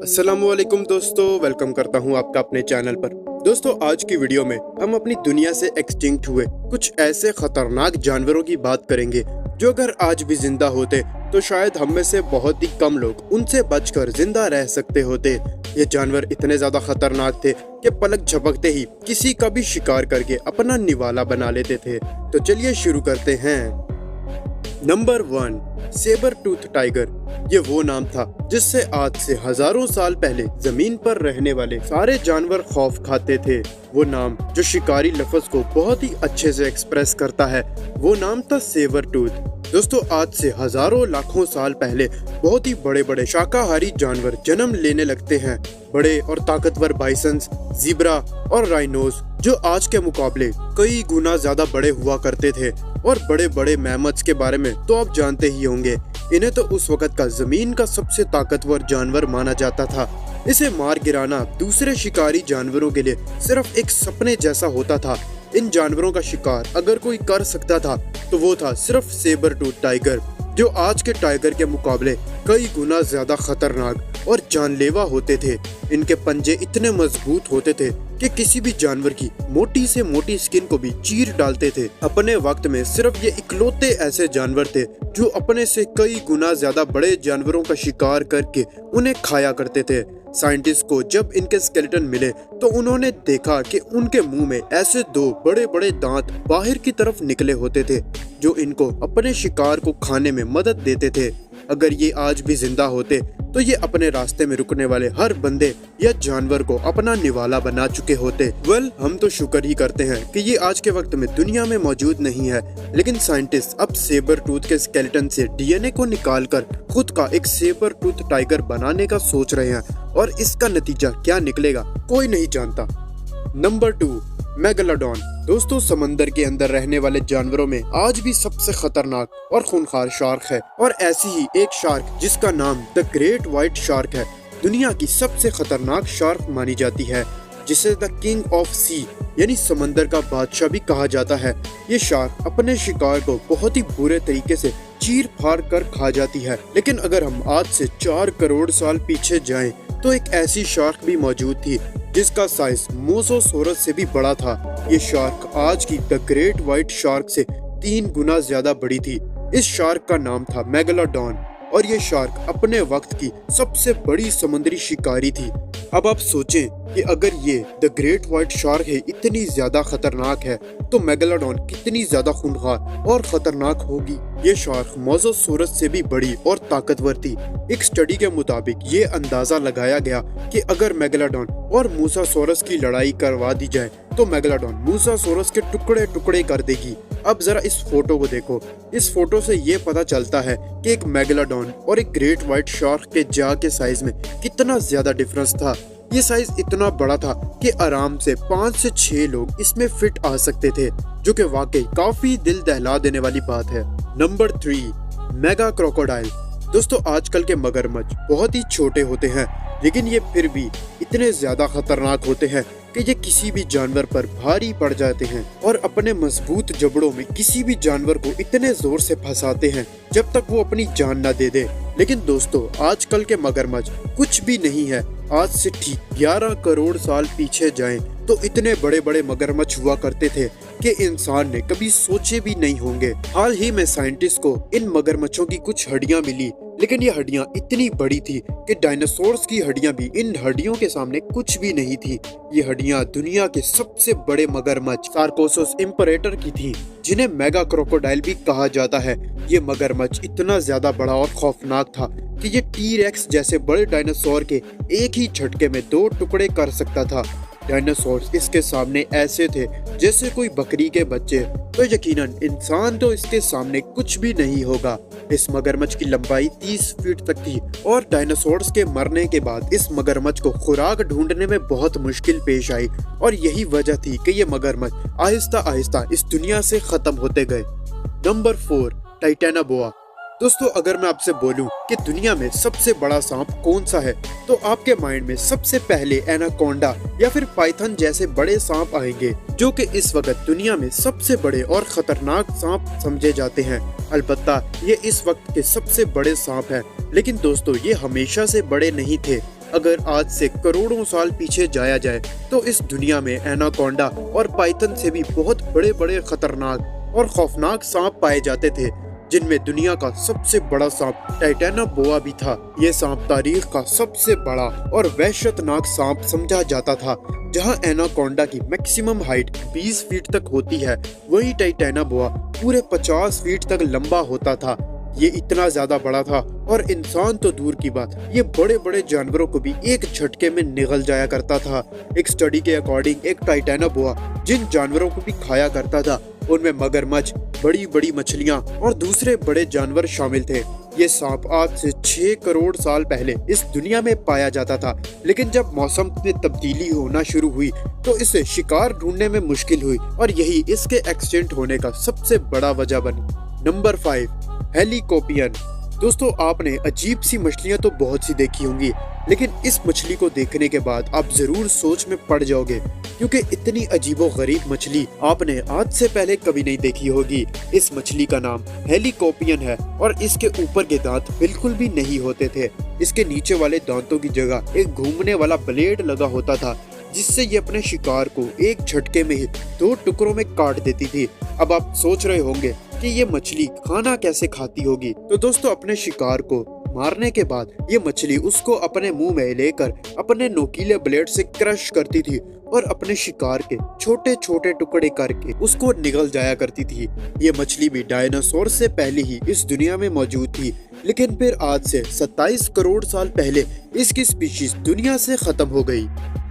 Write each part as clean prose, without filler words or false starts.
अस्सलामुअलैकुम दोस्तों, वेलकम करता हूं आपका अपने चैनल पर। दोस्तों, आज की वीडियो में हम अपनी दुनिया से एक्सटिंक्ट हुए कुछ ऐसे खतरनाक जानवरों की बात करेंगे जो अगर आज भी जिंदा होते तो शायद हम में से बहुत ही कम लोग उनसे बचकर जिंदा रह सकते होते। ये जानवर इतने ज्यादा खतरनाक थे कि पलक झपकते ही किसी का भी शिकार करके अपना निवाला बना लेते थे। तो चलिए शुरू करते हैं। Number 1, saber tooth tiger. ये वो नाम था जिससे आज से हजारों साल पहले जमीन पर रहने वाले सारे जानवर खौफ खाते थे। वो नाम जो शिकारी लफ्ज को बहुत ही अच्छे से एक्सप्रेस करता है, वो नाम था सेबर टूथ। दोस्तों, आज से हजारों लाखों साल पहले बहुत ही बड़े बड़े शाकाहारी जानवर जन्म लेने लगते हैं। बड़े और ताकतवर बाइसन्स, ज़ीब्रा और राइनोस जो आज के मुकाबले कई गुना ज्यादा बड़े हुआ करते थे। और बड़े बड़े मैमथ्स के बारे में तो आप जानते ही होंगे। इन्हें तो उस वक्त का जमीन का सबसे ताकतवर जानवर माना जाता था। इसे मार गिराना दूसरे शिकारी जानवरों के लिए सिर्फ एक सपने जैसा होता था। इन जानवरों का शिकार अगर कोई कर सकता था तो वो था सिर्फ सेबर टूथ टाइगर, जो आज के टाइगर के मुकाबले कई गुना ज्यादा खतरनाक और जानलेवा होते थे। इनके पंजे इतने मजबूत होते थे कि किसी भी जानवर की मोटी से मोटी स्किन को भी चीर डालते थे। अपने वक्त में सिर्फ ये इकलौते ऐसे जानवर थे जो अपने से कई गुना ज्यादा बड़े जानवरों का शिकार करके उन्हें खाया करते थे। साइंटिस्ट को जब इनके स्केलेटन मिले तो उन्होंने देखा कि उनके मुंह में ऐसे दो बड़े बड़े दांत बाहर की तरफ निकले होते थे जो इनको अपने शिकार को खाने में मदद देते थे। अगर ये आज भी जिंदा होते तो ये अपने रास्ते में रुकने वाले हर बंदे या जानवर को अपना निवाला बना चुके होते। हम तो शुक्र ही करते हैं कि ये आज के वक्त में दुनिया में मौजूद नहीं है। लेकिन साइंटिस्ट अब सेबर टूथ के स्केलेटन से डीएनए को निकालकर खुद का एक सेबर टूथ टाइगर बनाने का सोच रहे हैं, और इसका नतीजा क्या निकलेगा कोई नहीं जानता। Number 2, megalodon. दोस्तों, समंदर के अंदर रहने वाले जानवरों में आज भी सबसे खतरनाक और खूंखार शार्क है, और ऐसी ही एक शार्क जिसका नाम द ग्रेट व्हाइट शार्क है, दुनिया की सबसे खतरनाक शार्क मानी जाती है, जिसे द किंग ऑफ सी यानी समंदर का बादशाह भी कहा जाता है। ये शार्क अपने शिकार को बहुत ही बुरे तरीके से चीर फाड़ कर खा जाती है। लेकिन अगर हम आज से 4 करोड़ साल पीछे जाएं तो एक ऐसी शार्क भी मौजूद थी जिसका साइज मोसोसोरस से भी बड़ा था। ये शार्क आज की द ग्रेट व्हाइट शार्क से 3 गुना ज्यादा बड़ी थी। इस शार्क का नाम था मेगालोडॉन, और ये शार्क अपने वक्त की सबसे बड़ी समुद्री शिकारी थी। अब आप सोचें कि अगर ये द ग्रेट व्हाइट शार्क है इतनी ज्यादा खतरनाक है तो मेगालोडॉन कितनी ज्यादा खूंखार और खतरनाक होगी। ये शार्क मोसोसोरस से भी बड़ी और ताकतवर थी। एक स्टडी के मुताबिक ये अंदाजा लगाया गया कि अगर मेगालोडॉन और मूसासोरस की लड़ाई करवा दी जाए तो मेगालोडॉन मूसासोरस के टुकड़े टुकड़े कर देगी। अब जरा इस फोटो को देखो। इस फोटो से ये पता चलता है कि एक मेगालोडॉन और एक ग्रेट व्हाइट शार्क के जाह के साइज में कितना ज्यादा डिफरेंस था। ये साइज इतना बड़ा था कि आराम से 5 से 6 लोग इसमें फिट आ सकते थे, जो कि वाकई काफी दिल दहला देने वाली बात है। Number 3, mega crocodile. दोस्तों, आजकल के मगरमच्छ बहुत ही छोटे होते हैं, लेकिन ये फिर भी इतने ज्यादा खतरनाक होते हैं कि ये किसी भी जानवर पर भारी पड़ जाते हैं और अपने मजबूत जबड़ों में किसी भी जानवर को इतने जोर से फंसाते हैं जब तक वो अपनी जान न दे दे। लेकिन दोस्तों, आजकल के मगरमच्छ कुछ भी नहीं है। आज से ठीक 11 करोड़ साल पीछे जाएं तो इतने बड़े बड़े मगरमच्छ हुआ करते थे कि इंसान ने कभी सोचे भी नहीं होंगे। हाल ही में साइंटिस्ट को इन मगरमच्छों की कुछ हड्डियां मिली, लेकिन ये हड्डियां इतनी बड़ी थी कि डायनासोर्स की हड्डियां भी इन हड्डियों के सामने कुछ भी नहीं थी। ये हड्डियां दुनिया के सबसे बड़े मगरमच्छ सार्कोसोस इम्परेटर की थी, जिन्हें मेगा क्रोकोडाइल भी कहा जाता है। ये मगरमच्छ इतना ज्यादा बड़ा और खौफनाक था कि ये टी-रेक्स जैसे बड़े डायनासोर के एक ही झटके में 2 टुकड़े कर सकता था। डायनासोर्स इसके सामने ऐसे थे जैसे कोई बकरी के बच्चे, तो यकीनन इंसान तो इसके सामने कुछ भी नहीं होगा। इस मगरमच्छ की लंबाई 30 फीट तक थी, और डायनासोर्स के मरने के बाद इस मगरमच्छ को खुराक ढूंढने में बहुत मुश्किल पेश आई, और यही वजह थी कि ये मगरमच्छ आहिस्ता आहिस्ता इस दुनिया से खत्म होते गए। नंबर 4, टाइटेनाबोआ। दोस्तों, अगर मैं आपसे बोलूं कि दुनिया में सबसे बड़ा सांप कौन सा है तो आपके माइंड में सबसे पहले एनाकोंडा या फिर पाइथन जैसे बड़े सांप आएंगे, जो कि इस वक्त दुनिया में सबसे बड़े और खतरनाक सांप समझे जाते हैं। अलबत्ता ये इस वक्त के सबसे बड़े सांप हैं, लेकिन दोस्तों ये हमेशा से बड़े नहीं थे। अगर आज से करोड़ों साल पीछे जाया जाए तो इस दुनिया में एनाकोंडा और पाइथन से भी बहुत बड़े बड़े खतरनाक और खौफनाक सांप पाए जाते थे, जिनमें दुनिया का सबसे बड़ा सांप टाइटेनोबोआ भी था। ये सांप तारीख का सबसे बड़ा और वहशतनाक सांप समझा जाता था। जहां एनाकोंडा की मैक्सिमम हाइट 20 फीट तक होती है, वही टाइटेनोबोआ पूरे 50 फीट तक लंबा होता था। ये इतना ज्यादा बड़ा था और इंसान तो दूर की बात, ये बड़े बड़े जानवरों को भी एक झटके में निगल जाया करता था। एक स्टडी के अकॉर्डिंग एक टाइटेनोबोआ जिन जानवरों को भी खाया करता था उनमें मगरमच्छ, बड़ी बड़ी मछलियां और दूसरे बड़े जानवर शामिल थे। ये सांप आज से 6 करोड़ साल पहले इस दुनिया में पाया जाता था, लेकिन जब मौसम में तब्दीली होना शुरू हुई तो इसे शिकार ढूंढने में मुश्किल हुई और यही इसके एक्सटिंक्ट होने का सबसे बड़ा वजह बनी। नंबर 5, हेलिकोपियन। दोस्तों, आपने अजीब सी मछलियां तो बहुत सी देखी होंगी, लेकिन इस मछली को देखने के बाद आप जरूर सोच में पड़ जाओगे, क्योंकि इतनी अजीबोगरीब मछली आपने आज से पहले कभी नहीं देखी होगी। इस मछली का नाम हेलिकोपियन है और इसके ऊपर के दांत बिल्कुल भी नहीं होते थे। इसके नीचे वाले दांतों की जगह एक घूमने वाला ब्लेड लगा होता था, जिससे ये अपने शिकार को एक झटके में ही 2 टुकड़ों में काट देती थी। अब आप सोच रहे होंगे कि ये मछली खाना कैसे खाती होगी। तो दोस्तों, अपने शिकार को मारने के बाद ये मछली उसको अपने मुंह में लेकर अपने नोकीले ब्लेड से क्रश करती थी और अपने शिकार के छोटे छोटे टुकड़े करके उसको निगल जाया करती थी। ये मछली भी डायनासोर से पहले ही इस दुनिया में मौजूद थी, लेकिन फिर आज से 27 करोड़ साल पहले इसकी स्पीशीज दुनिया से खत्म हो गई।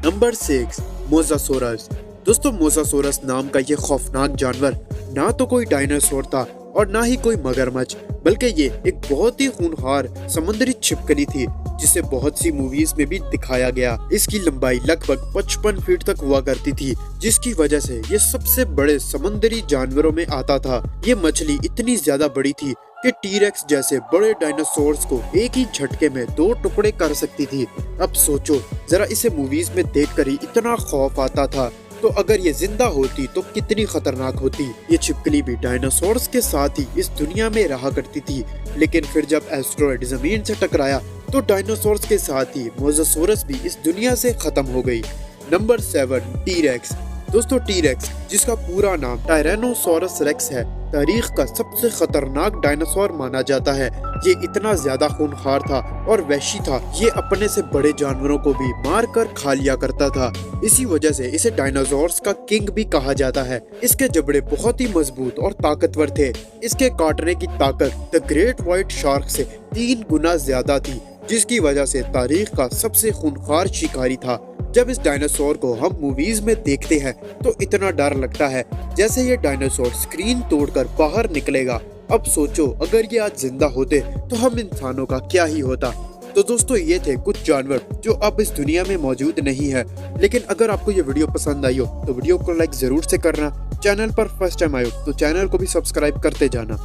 Number 6, mosasaurus. दोस्तों, मोसासोरस नाम का ये खौफनाक जानवर ना तो कोई डायनासोर था और ना ही कोई मगरमच्छ, बल्कि ये एक बहुत ही खूंखार समुद्री छिपकली थी, जिसे बहुत सी मूवीज में भी दिखाया गया। इसकी लंबाई लगभग 55 फीट तक हुआ करती थी, जिसकी वजह से ये सबसे बड़े समुद्री जानवरों में आता था। ये मछली इतनी ज्यादा बड़ी थी कि टी-रेक्स जैसे बड़े डायनासोर्स को एक ही झटके में 2 टुकड़े कर सकती थी। अब सोचो जरा, इसे मूवीज में देखकर ही इतना खौफ आता था, तो अगर ये जिंदा होती तो कितनी खतरनाक होती। ये छिपकली भी डायनासोर्स के साथ ही इस दुनिया में रहा करती थी, लेकिन फिर जब एस्ट्रॉयड जमीन से टकराया तो डायनासोर्स के साथ ही मोसासोरस भी इस दुनिया से खत्म हो गई। Number 7, T-rex. दोस्तों, टी-रेक्स, जिसका पूरा नाम टायरेनोसोरस रेक्स है, तारीख का सबसे खतरनाक डायनासोर माना जाता है। ये इतना ज्यादा खूंखार था और वहशी था, ये अपने से बड़े जानवरों को भी मार कर खा लिया करता था। इसी वजह से इसे डायनासोर्स का किंग भी कहा जाता है। इसके जबड़े बहुत ही मजबूत और ताकतवर थे। इसके काटने की ताकत द ग्रेट व्हाइट शार्क से 3 गुना ज्यादा थी, जिसकी वजह से तारीख का सबसे खूंखार शिकारी था। जब इस डायनासोर को हम मूवीज में देखते हैं तो इतना डर लगता है जैसे ये डायनासोर स्क्रीन तोड़कर बाहर निकलेगा। अब सोचो अगर ये आज जिंदा होते तो हम इंसानों का क्या ही होता। तो दोस्तों, ये थे कुछ जानवर जो अब इस दुनिया में मौजूद नहीं है। लेकिन अगर आपको ये वीडियो पसंद आई हो तो वीडियो को लाइक जरूर से करना। चैनल पर फर्स्ट टाइम आए हो तो चैनल को भी सब्सक्राइब करते जाना।